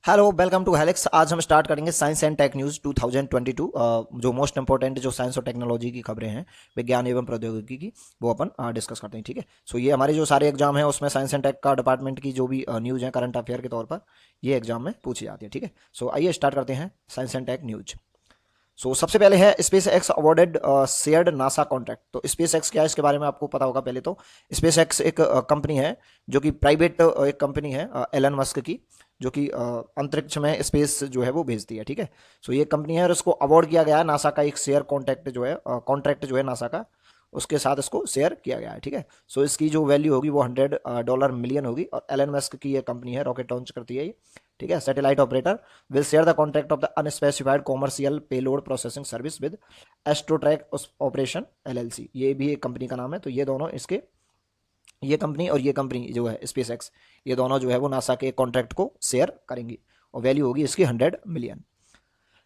Hello, welcome to helix. आज हम start करेंगे साइंस एंड टेक न्यूज़ 2022। जो मोस्ट इंपॉर्टेंट जो साइंस और टेक्नोलॉजी की खबरें हैं, विज्ञान एवं प्रौद्योगिकी की, वो अपन डिस्कस करते हैं। ठीक है। सो ये हमारे जो सारे एग्जाम हैं उसमें साइंस एंड टेक का डिपार्टमेंट की जो भी न्यूज़ है करंट अफेयर के तौर पर, ये एग्जाम में पूछी जाती है। ठीक है। सो आइए स्टार्ट करते हैं साइंस एंड टेक न्यूज़। सबसे पहले है space x awarded shared NASA contract. तो स्पेस एक्स क्या है इसके बारे में आपको पता होगा। पहले तो स्पेस एक्स एक कंपनी है जो कि प्राइवेट एक कंपनी है एलन मस्क की, जो कि अंतरिक्ष में स्पेस जो है वो भेजती है। ठीक है। ये कंपनी है और इसको अवार्ड किया गया है नासा का एक शेयर कॉन्ट्रैक्ट जो है नासा का, उसके साथ इसको शेयर किया गया है। ठीक है। इसकी जो वैल्यू होगी वो $100 मिलियन होगी और एलन मस्क की ये कंपनी है, रॉकेट लॉन्च करती है ये। ठीक है। Satellite operator will share the contract of the unspecified commercial payload processing service with Astrotrack operation LLC. ये भी एक कंपनी का नाम है। तो ये दोनों इसके, ये कंपनी और ये कंपनी जो है स्पेस एक्स, ये दोनों जो है वो नासा के कॉन्ट्रैक्ट को शेयर करेंगी और वैल्यू होगी इसकी 100 मिलियन।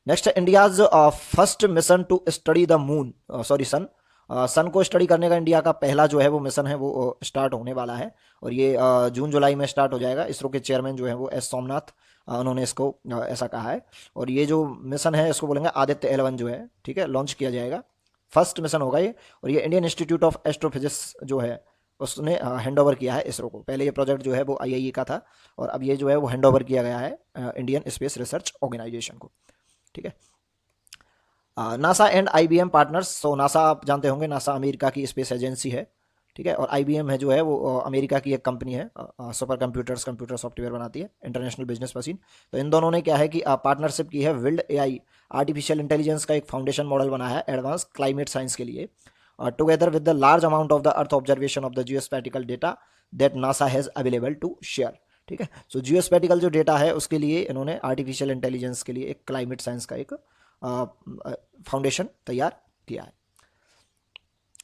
नेक्स्ट है India's first mission to study the moon, sorry sun. Sun को स्टडी करने का इंडिया का पहला जो है वो मिशन है वो स्टार्ट होने वाला है और ये जून जुलाई में स्टार्ट हो जाएगा। इसरो के चेयरमैन जो है वो एस सोमनाथ, उन्होंने इसको ऐसा कहा है। और ये जो मिशन है इसको बोलेंगे आदित्य L1 जो है, ठीक है, लॉन्च किया जाएगा। फर्स्ट मिशन होगा ये। और ये इंडियन इंस्टीट्यूट ऑफ एस्ट्रोफिजिक्स जो है उसने हैंड ओवर किया है इसरो को। पहले ये प्रोजेक्ट जो है वो IIE का था और अब ये जो है वो हैंड ओवर किया गया है इंडियन स्पेस रिसर्च ऑर्गेनाइजेशन को। ठीक है। NASA and IBM partners. NASA आप जानते होंगे, नासा अमेरिका की स्पेस एजेंसी है। ठीक है। और IBM है जो है वो अमेरिका की एक कंपनी है, सुपर कंप्यूटर्स, कंप्यूटर सॉफ्टवेयर बनाती है, इंटरनेशनल बिजनेस मशीन। तो इन दोनों ने क्या है कि पार्टनरशिप की है। विल्ड AI आर्टिफिशियल इंटेलिजेंस का एक फाउंडेशन मॉडल बनाया है एडवांस क्लाइमेट साइंस के लिए, together with the large amount of the earth observation of the geospatial data that NASA has available to share. ठीक है। जियोस्पैटिकल जो डेटा है उसके लिए इन्होंने आर्टिफिशियल इंटेलिजेंस के लिए एक क्लाइमेट साइंस का एक फाउंडेशन तैयार किया है।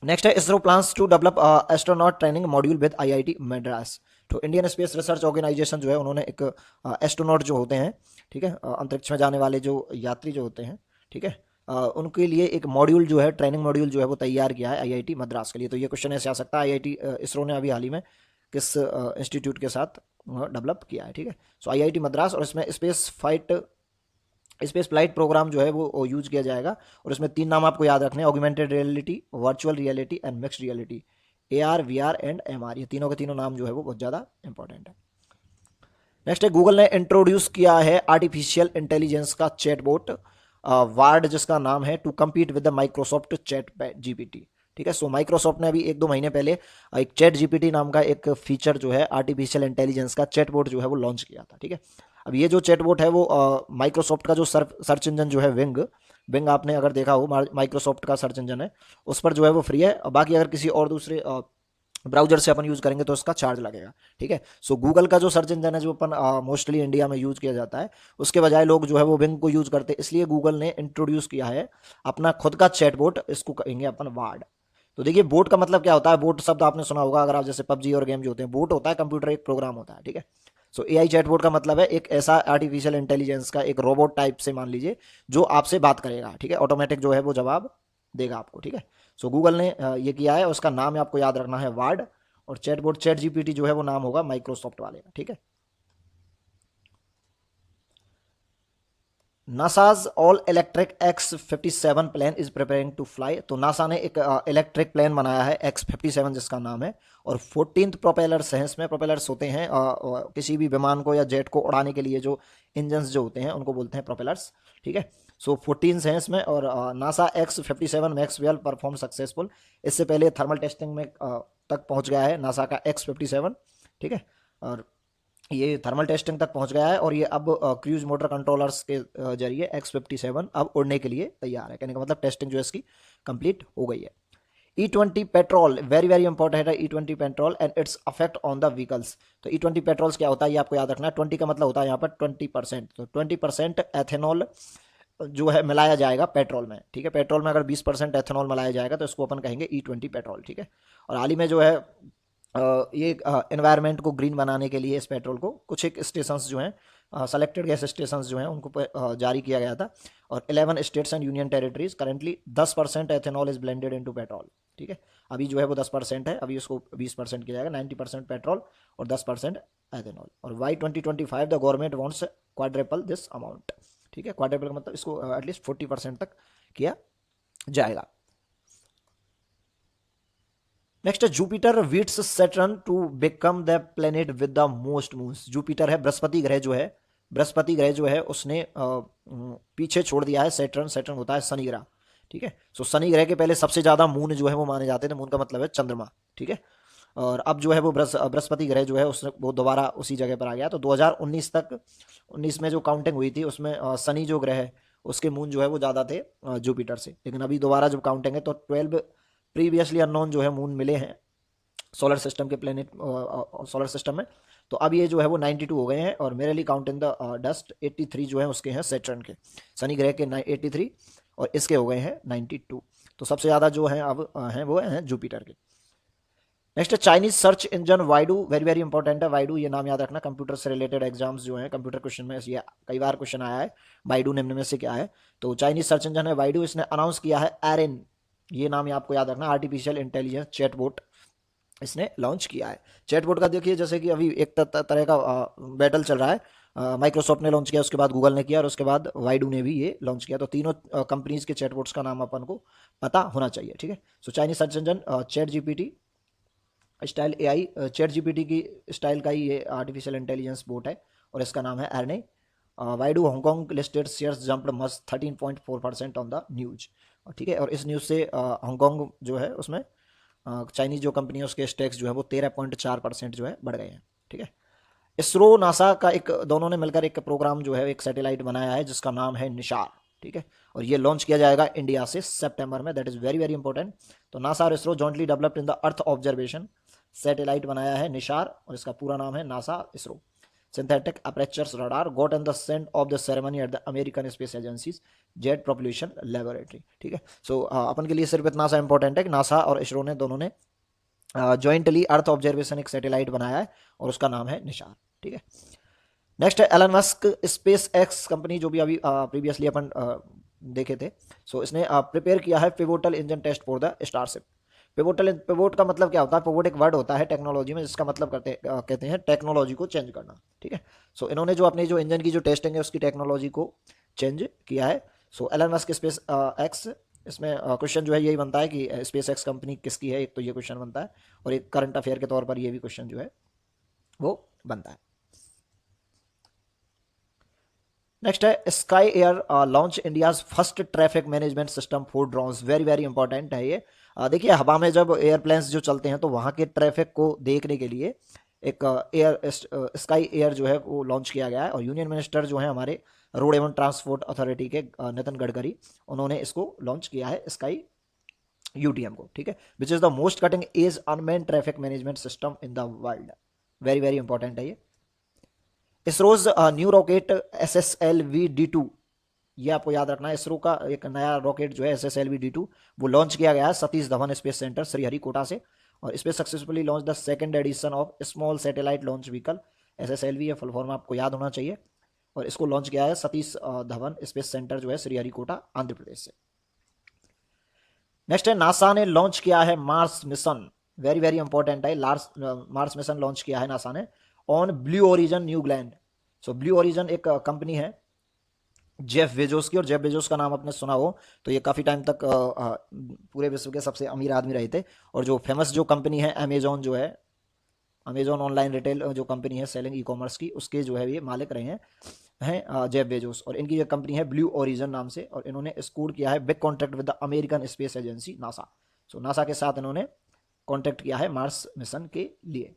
नेक्स्ट है ISRO plans to develop astronaut training module with IIT Madras. तो इंडियन स्पेस रिसर्च ऑर्गेनाइजेशन जो है उन्होंने एक एस्ट्रोनॉट जो होते हैं, ठीक है, अंतरिक्ष में जाने वाले जो यात्री जो होते हैं, ठीक है, उनके लिए एक मॉड्यूल जो है, ट्रेनिंग मॉड्यूल जो है वो तैयार किया है IIT मद्रास के लिए। तो ये क्वेश्चन ऐसे आ सकता है, IIT इसरो ने अभी हाल ही में किस इंस्टीट्यूट के साथ डेवलप किया है। ठीक है। IIT मद्रास, और इसमें स्पेस फ्लाइट प्रोग्राम जो है वो यूज किया जाएगा। और इसमें 3 नाम आपको याद रखने हैं: augmented reality, virtual reality and mixed reality. AR VR and MR, ये तीनों के तीनों नाम जो है वो बहुत ज़्यादा इंपॉर्टेंट है। नेक्स्ट है गूगल ने इंट्रोड्यूस किया है आर्टिफिशियल इंटेलिजेंस का चैटबॉट वार्ड, जिसका नाम है to compete with the Microsoft chat GPT। ठीक है। माइक्रोसॉफ्ट ने अभी 1-2 महीने पहले एक चैट GPT नाम का एक फीचर जो है आर्टिफिशियल इंटेलिजेंस का चैटबॉट जो है वो लॉन्च किया था। ठीक है। अब ये जो चैटबॉट है वो माइक्रोसॉफ्ट का जो सर्च इंजन जो है विंग विंग आपने अगर देखा हो, माइक्रोसॉफ्ट का सर्च इंजन है, उस पर जो है वो फ्री है। बाकी अगर किसी और दूसरे ब्राउजर से अपन यूज करेंगे तो उसका चार्ज लगेगा। ठीक है। गूगल का जो सर्च इंजन है जो अपन मोस्टली इंडिया में यूज किया जाता है, उसके बजाय लोग जो है वो विंग को यूज करते हैं, इसलिए गूगल ने इंट्रोड्यूस किया है अपना खुद का चैटबॉट, इसको कहेंगे अपन वार्ड। तो देखिए, बोट का मतलब क्या होता है। बोट शब्द आपने सुना होगा, अगर आप जैसे PUBG और गेम जो होते हैं, बोट होता है कंप्यूटर, एक प्रोग्राम होता है। ठीक है। AI चैटबॉट का मतलब है एक ऐसा आर्टिफिशियल इंटेलिजेंस का एक रोबोट टाइप से मान लीजिए, जो आपसे बात करेगा। ठीक है। ऑटोमेटिक जो है वो जवाब देगा आपको। ठीक है। गूगल ने ये किया है, उसका नाम आपको याद रखना है वार्ड। और चैटबॉट चैट GPT जो है वो नाम होगा माइक्रोसॉफ्ट वाले का। ठीक है। NASA's all electric X-57 plane is preparing to fly. तो नासा ने एक इलेक्ट्रिक प्लेन बनाया है X-57 जिसका नाम है, और 14th प्रोपेलर्स हैं इसमें। प्रोपेलर्स होते हैं किसी भी विमान को या जेट को उड़ाने के लिए जो इंजन्स जो होते हैं उनको बोलते हैं प्रोपेलर्स। ठीक है। 14 हैं इसमें। और NASA X-57 max well perform successful. इससे पहले थर्मल टेस्टिंग में तक पहुंच गया है नासा का X-57। ठीक है। और ये थर्मल टेस्टिंग तक पहुंच गया है और ये अब क्रूज मोटर कंट्रोलर्स के जरिए X-57 अब उड़ने के लिए तैयार है। कहने का मतलब टेस्टिंग जो है इसकी कंप्लीट हो गई है। E20 petrol, very very important है E20 petrol and it's affect on the vehicles. तो E20 पेट्रोल्स क्या होता है ये आपको याद रखना है। 20 का मतलब होता है यहाँ पर 20%। तो 20% एथेनॉल जो है मिलाया जाएगा पेट्रोल में। ठीक है। पेट्रोल में अगर 20% एथेनॉल मिलाया जाएगा तो इसको अपन कहेंगे E20 पेट्रोल। ठीक है। और हाल ही में जो है ये एनवायरनमेंट को ग्रीन बनाने के लिए इस पेट्रोल को कुछ एक स्टेशंस जो हैं, सेलेक्टेड गैस स्टेशंस जो हैं उनको जारी किया गया था। और 11 states and union territories currently 10% ethanol is blended into petrol. ठीक है। अभी जो है वो 10% है, अभी उसको 20% किया जाएगा। 90% पेट्रोल और 10% एथेनॉल। और by 2025 the government wants quadruple this amount, ठीक है। क्वाड्रेपल का मतलब इसको एटलीस्ट 40% तक किया जाएगा। नेक्स्ट है Jupiter beats Saturn to become the planet with the most moons. Jupiter है बृहस्पति ग्रह जो है, बृहस्पति ग्रह जो है उसने पीछे छोड़ दिया है सैटर्न। सैटर्न होता है शनि ग्रह, ठीक है। सो शनि ग्रह के पहले सबसे ज्यादा मून जो है वो माने जाते थे। मून का मतलब है चंद्रमा, ठीक है। और अब जो है वो बृहस्पति ग्रह जो है उसने वो दोबारा उसी जगह पर आ गया। तो 2019 तक 19 में जो काउंटिंग हुई थी उसमें शनि जो ग्रह है उसके मून जो है वो ज़्यादा थे जुपिटर से। लेकिन अभी दोबारा जब काउंटिंग है तो 12 प्रीवियसली अननोन जो है मून मिले हैं सोलर सिस्टम के प्लेनेट सोलर सिस्टम में। तो अब ये जो है वो 92 हो गए हैं और मेरेली काउंटिंग द डस्ट 83 जो है उसके हैं सैटर्न के, शनि ग्रह के 83 और इसके हो गए हैं 92। तो सबसे ज़्यादा जो है अब हैं वो हैं जुपिटर के। Next Chinese search engine Baidu, very very important है वाइडू, ये नाम याद रखना। कंप्यूटर से रिलेटेड एग्जाम्स जो हैं कंप्यूटर क्वेश्चन में ये कई बार क्वेश्चन आया है, वाइडू निम्न में से क्या है। तो चाइनीज सर्च इंजन है वाइडू, इसने अनाउंस किया है एरिन, ये नाम आपको याद रखना, आर्टिफिशियल इंटेलिजेंस चैटबॉट इसने लॉन्च किया है। चैटबॉट का देखिए जैसे कि अभी एक तरह का बैटल चल रहा है, माइक्रोसॉफ्ट ने लॉन्च किया, उसके बाद गूगल ने किया और उसके बाद वाइडू ने भी ये लॉन्च किया। तो तीनों कंपनीज के चैटबॉट्स का नाम अपन को पता होना चाहिए, ठीक है। So Chinese search engine ChatGPT style AI, ChatGPT की स्टाइल का ही ये आर्टिफिशियल इंटेलिजेंस बोट है और इसका नाम है Ernie. Baidu Hong Kong listed shares jumped most 13.4% on the news, ठीक है। और इस न्यूज़ से हांगकांग जो है उसमें चाइनीज जो कंपनी है उसके स्टेक्स जो है वो 13.4% जो है बढ़ गए हैं, ठीक है। इसरो नासा का एक दोनों ने मिलकर एक प्रोग्राम जो है एक सैटेलाइट बनाया है जिसका नाम है निशार, ठीक है। और ये लॉन्च किया जाएगा इंडिया से सितंबर में, that is very very important. तो नासा और ISRO jointly developed in the earth observation satellite बनाया है निशार और इसका पूरा नाम है NASA ISRO synthetic apertures radar got in the sent off the ceremony at the American space agency's jet propulsion laboratory, ठीक है। सो अपन के लिए सिर्फ इतना सा इंपॉर्टेंट है कि नासा और इसरो ने दोनों ने जॉइंटली अर्थ ऑब्जर्वेशन एक सैटेलाइट बनाया है और उसका नाम है निशार, ठीक है। नेक्स्ट है Elon Musk SpaceX company, जो भी अभी प्रीवियसली अपन देखे थे। सो इसने प्रिपेयर किया है pivotal engine test for the Starship. Pivot का मतलब क्या होता है? पिवोट एक वर्ड होता है टेक्नोलॉजी में जिसका मतलब कहते हैं टेक्नोलॉजी को चेंज करना, ठीक है। सो इन्होंने जो अपनी जो इंजन की जो टेस्टिंग है उसकी टेक्नोलॉजी को चेंज किया है। सो एलन मस्क स्पेस एक्स, इसमें क्वेश्चन जो है यही बनता है कि स्पेस एक्स कंपनी किसकी है, एक तो ये क्वेश्चन बनता है और एक करंट अफेयर के तौर पर ये भी क्वेश्चन जो है वो बनता है। नेक्स्ट है sky air launch India's first traffic management system for drones, very very important है ये। देखिए हवा में जब एयरप्लेन्स जो चलते हैं तो वहाँ के ट्रैफिक को देखने के लिए एक स्काई एयर जो है वो लॉन्च किया गया है और यूनियन मिनिस्टर जो है हमारे रोड एवं ट्रांसपोर्ट अथॉरिटी के नितिन गडकरी, उन्होंने इसको लॉन्च किया है स्काई यूटीएम को, ठीक है, which is the most cutting edge unmanned traffic management system in the world, very very important है ये। इसरोज न्यू रॉकेट SSLV-D2, ये आपको याद रखना है, इसरो का एक नया रॉकेट जो है SSLV-D2 वो लॉन्च किया गया है सतीश धवन स्पेस सेंटर श्रीहरिकोटा से और इस पे successfully launch the second edition of small satellite launch vehicle SSLV, ये फुल फॉर्म आपको याद होना चाहिए। और इसको लॉन्च किया है सतीश धवन स्पेस सेंटर जो है श्रीहरिकोटा आंध्र प्रदेश से। नेक्स्ट है नासा ने लॉन्च किया है Mars mission, very very important है, मार्स मिशन लॉन्च किया है नासा ने on blue origin new gland. So blue origin एक कंपनी है जेफ बेजोस की, और जेफ बेजोस का नाम आपने सुना हो तो ये काफ़ी टाइम तक पूरे विश्व के सबसे अमीर आदमी रहे थे। और जो फेमस जो कंपनी है अमेजोन जो है, अमेजोन ऑनलाइन रिटेल जो कंपनी है सेलिंग ई कॉमर्स की, उसके जो है ये मालिक रहे हैं जेफ बेजोस। और इनकी जो कंपनी है ब्लू ओरिजन नाम से और इन्होंने स्कोर किया है big contract with the American space agency NASA. So NASA के साथ इन्होंने कॉन्ट्रैक्ट किया है मार्स मिशन के लिए।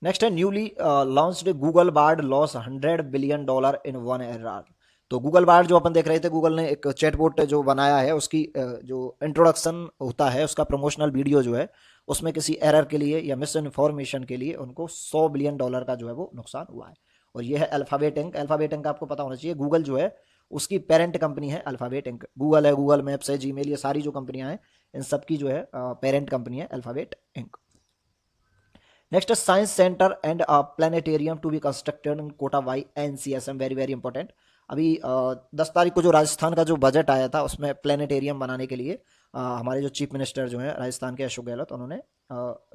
नेक्स्ट है newly launched Google Bard loss $100 billion in 1 year. तो गूगल बार्ड जो अपन देख रहे थे, गूगल ने एक चैटबॉट जो बनाया है उसकी जो इंट्रोडक्शन होता है उसका प्रमोशनल वीडियो जो है उसमें किसी एरर के लिए या मिस इन्फॉर्मेशन के लिए उनको $100 बिलियन का जो है वो नुकसान हुआ है। और ये है अल्फाबेट इंक। अल्फाबेट इंक आपको पता होना चाहिए, गूगल जो है उसकी पेरेंट कंपनी है अल्फाबेट इंक। गूगल है, गूगल मैप्स है, जीमेल, ये सारी जो कंपनियां हैं इन सबकी जो है पेरेंट कंपनी है Alphabet Inc. Next science centre and planetarium to be constructed in Kota by NCSM, very very important. अभी 10 तारीख को जो राजस्थान का जो बजट आया था उसमें प्लानिटेरियम बनाने के लिए हमारे जो चीफ मिनिस्टर जो हैं राजस्थान के अशोक गहलोत, उन्होंने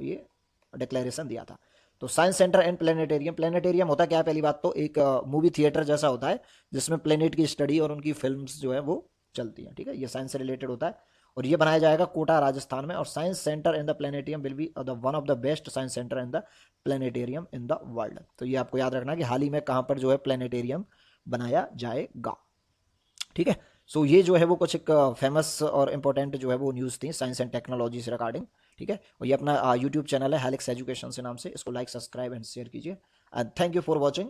ये डिक्लेरेशन दिया था। तो science centre and planetarium, planetarium होता क्या है, पहली बात तो एक मूवी थिएटर जैसा होता है जिसमें प्लेनेट की स्टडी और उनकी फिल्म्स जो है वो चलती हैं, ठीक है, ये साइंस से रिलेटेड होता है। और ये बनाया जाएगा कोटा राजस्थान में। और science centre in the planetarium will be the one of the best science centre in the planetarium in the world. तो ये आपको याद रखना कि हाल ही में कहाँ पर जो है प्लेनेटेरियम बनाया जाएगा, ठीक है। सो ये जो है वो कुछ एक फेमस और इंपॉर्टेंट जो है वो न्यूज़ थी साइंस एंड टेक्नोलॉजी से रिगार्डिंग, ठीक है। और ये अपना यूट्यूब चैनल है हेलिक्स एजुकेशन से नाम से, इसको लाइक सब्सक्राइब एंड शेयर कीजिए। And thank you for watching.